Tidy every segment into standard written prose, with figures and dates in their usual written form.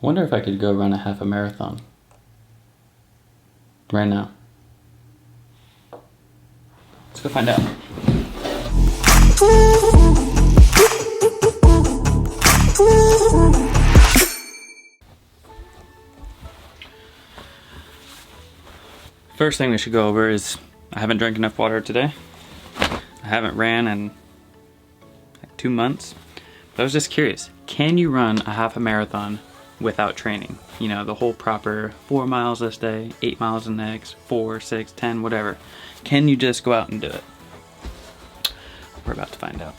Wonder if I could go run a half a marathon right now. Let's go find out. First thing we should go over is I haven't drank enough water today. I haven't ran in like 2 months. But I was just curious, can you run a half a marathon without training? You know, the whole proper 4 miles this day, 8 miles the next, 4, 6, 10, whatever. Can you just go out and do it? We're about to find out.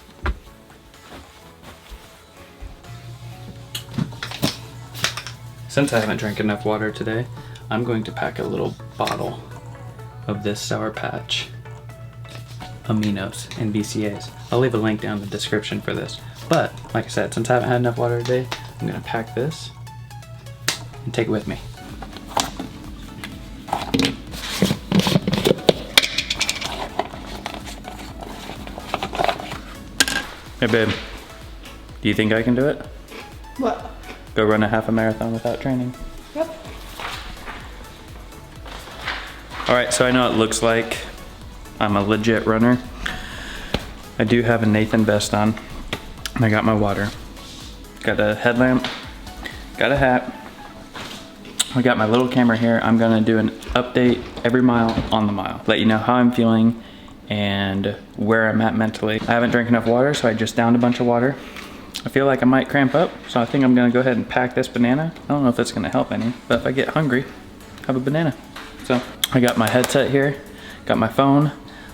Since I haven't drank enough water today, I'm going to pack a little bottle of this Sour Patch aminos and BCAAs. I'll leave a link down in the description for this. But, like I said, since I haven't had enough water today, I'm gonna pack this and take it with me. Hey babe, do you think I can do it? What? Go run a half a marathon without training? Yep. Alright, so I know it looks like I'm a legit runner. I do have a Nathan vest on, and I got my water. Got a headlamp, got a hat. I got my little camera here. I'm gonna do an update every mile on the mile. Let you know how I'm feeling and where I'm at mentally. I haven't drank enough water, so I just downed a bunch of water. I feel like I might cramp up, so I think I'm gonna go ahead and pack this banana. I don't know if it's gonna help any, but if I get hungry, have a banana. So I got my headset here, got my phone.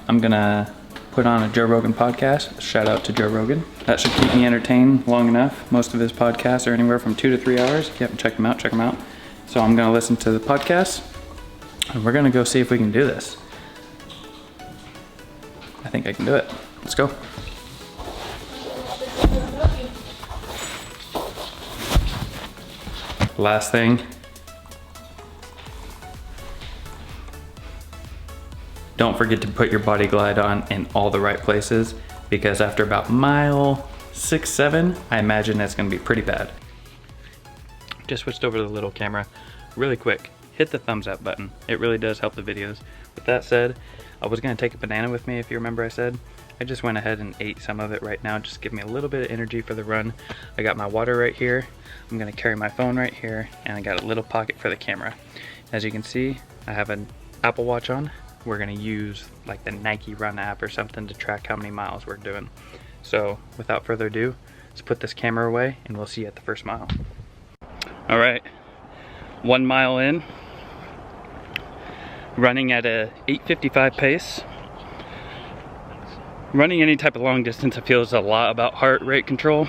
I'm gonna put on a Joe Rogan podcast. Shout out to Joe Rogan. That should keep me entertained long enough. Most of his podcasts are anywhere from 2 to 3 hours. If you haven't checked them out, check them out. So I'm gonna listen to the podcast, and we're gonna go see if we can do this. I think I can do it. Let's go. Last thing. Don't forget to put your body glide on in all the right places, because after about mile 6, 7, I imagine that's gonna be pretty bad. Just switched over to the little camera really quick. Hit the thumbs up button. It really does help the videos. With that said, I was gonna take a banana with me, if you remember I said. I just went ahead and ate some of it right now, just give me a little bit of energy for the run. I got my water right here. I'm gonna carry my phone right here, and I got a little pocket for the camera. As you can see, I have an Apple Watch on. We're gonna use like the Nike Run app or something to track how many miles we're doing. So without further ado, let's put this camera away and we'll see you at the first mile. All right, 1 mile in, running at a 8:55 pace. Running any type of long distance, I feel, is a lot about heart rate control.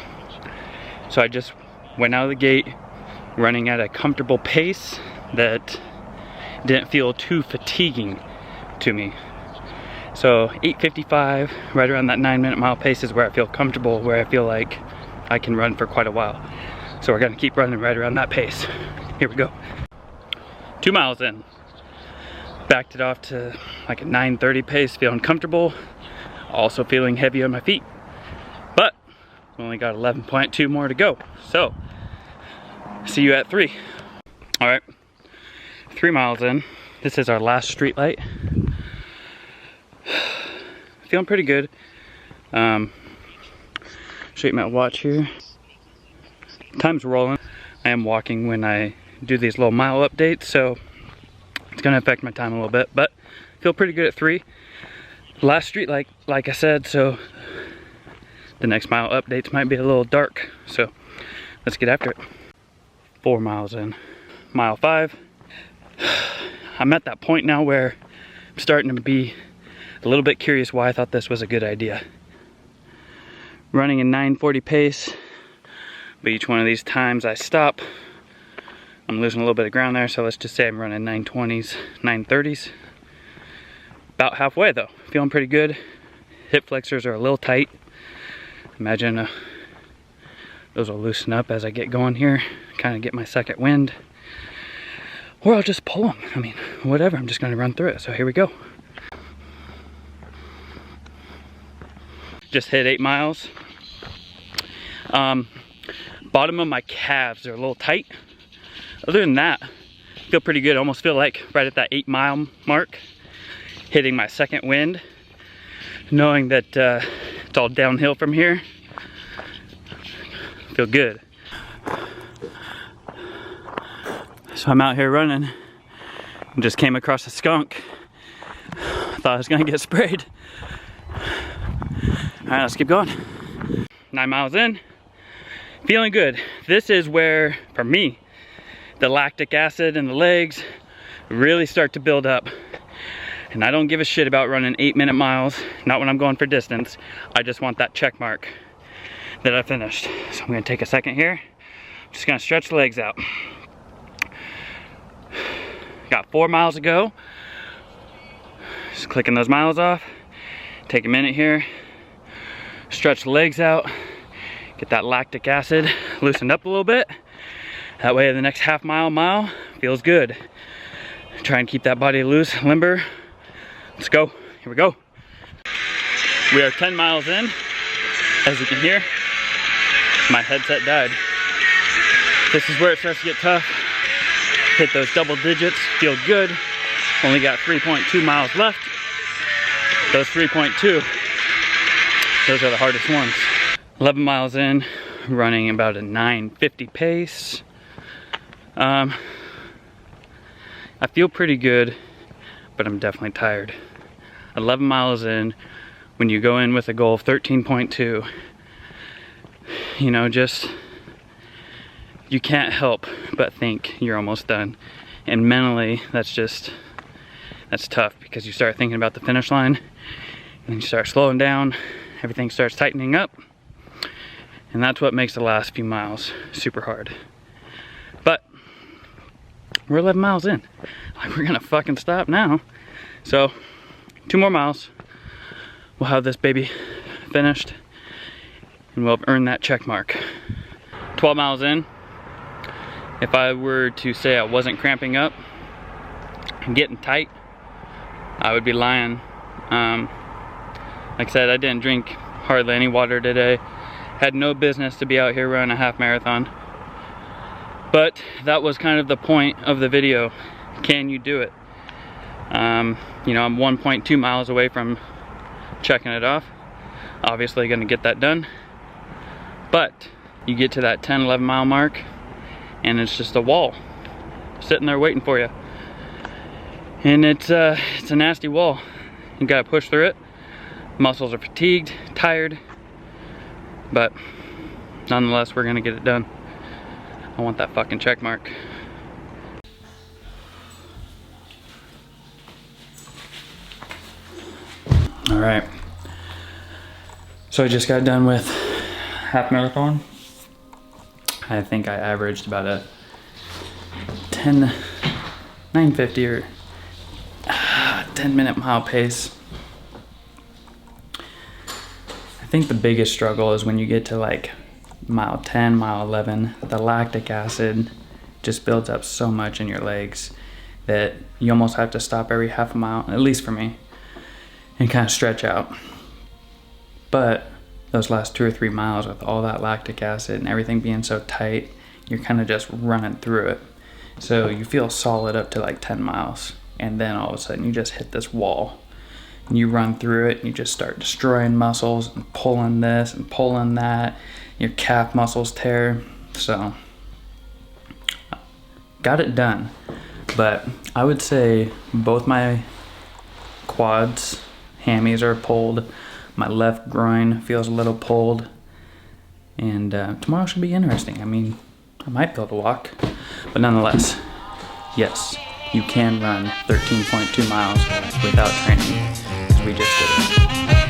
So I just went out of the gate running at a comfortable pace that didn't feel too fatiguing to me. So 8:55, right around that 9-minute mile pace is where I feel comfortable, where I feel like I can run for quite a while. So we're gonna keep running right around that pace. Here we go. 2 miles in. Backed it off to like a 9:30 pace, feeling comfortable. Also feeling heavy on my feet. But we only got 11.2 more to go. So, see you at 3. All right, 3 miles in. This is our last street light. Feeling pretty good. Show you my watch here. Time's rolling. I am walking when I do these little mile updates, so it's gonna affect my time a little bit, but feel pretty good at 3. Last street light, like I said, so the next mile updates might be a little dark, so let's get after it. 4 miles in. Mile 5. I'm at that point now where I'm starting to be a little bit curious why I thought this was a good idea. Running a 9:40 pace, but each one of these times I stop, I'm losing a little bit of ground there, so let's just say I'm running 9:20s, 9:30s. About halfway though, feeling pretty good. Hip flexors are a little tight. Imagine those will loosen up as I get going here, kind of get my second wind. Or I'll just pull them, I mean, whatever, I'm just gonna run through it, so here we go. Just hit 8 miles. Bottom of my calves are a little tight. other than that, I feel pretty good. I almost feel like right at that 8-mile mark, hitting my second wind, knowing that it's all downhill from here. Feel good. So I'm out here running and just came across a skunk. Thought I was gonna get sprayed. All right, let's keep going. 9 miles in, feeling good. This is where, for me, the lactic acid in the legs really start to build up. And I don't give a shit about running 8-minute miles, not when I'm going for distance. I just want that check mark that I finished. So I'm gonna take a second here. I'm just gonna stretch the legs out. Got 4 miles to go. Just clicking those miles off. Take a minute here. Stretch the legs out. Get that lactic acid loosened up a little bit. That way the next half mile feels good. Try and keep that body loose, limber. Let's go. Here we go. We are 10 miles in. As you can hear, my headset died. This is where it starts to get tough. Hit those double digits, feel good. Only got 3.2 miles left. Those 3.2, those are the hardest ones. 11 miles in, running about a 9:50 pace. I feel pretty good, but I'm definitely tired. 11 miles in, when you go in with a goal of 13.2, you know, just, you can't help but think you're almost done. And mentally, that's tough, because you start thinking about the finish line, and then you start slowing down, everything starts tightening up, and that's what makes the last few miles super hard. But we're 11 miles in. Like, we're gonna fucking stop now. So 2 more miles, we'll have this baby finished, and we'll have earned that check mark. 12 miles in. If I were to say I wasn't cramping up and getting tight, I would be lying. Like I said, I didn't drink hardly any water today. Had no business to be out here running a half marathon. But that was kind of the point of the video. Can you do it? You know, I'm 1.2 miles away from checking it off. Obviously gonna get that done. But you get to that 10, 11 mile mark, and it's just a wall sitting there waiting for you. And it's a nasty wall. You gotta push through it. Muscles are fatigued, tired, but nonetheless, we're gonna get it done. I want that fucking check mark. All right. So I just got done with half marathon. I think I averaged about a 9:50 or 10-minute mile pace. I think the biggest struggle is when you get to like mile 10, mile 11, the lactic acid just builds up so much in your legs that you almost have to stop every half a mile, at least for me, and kind of stretch out. But those last 2 or 3 miles with all that lactic acid and everything being so tight, you're kind of just running through it. So you feel solid up to like 10 miles, and then all of a sudden you just hit this wall. And you run through it and you just start destroying muscles and pulling this and pulling that. Your calf muscles tear. So got it done. But I would say both my quads, hammies are pulled. My left groin feels a little pulled. And tomorrow should be interesting. I mean, I might be able to walk. But nonetheless, yes, you can run 13.2 miles without training. We just did it.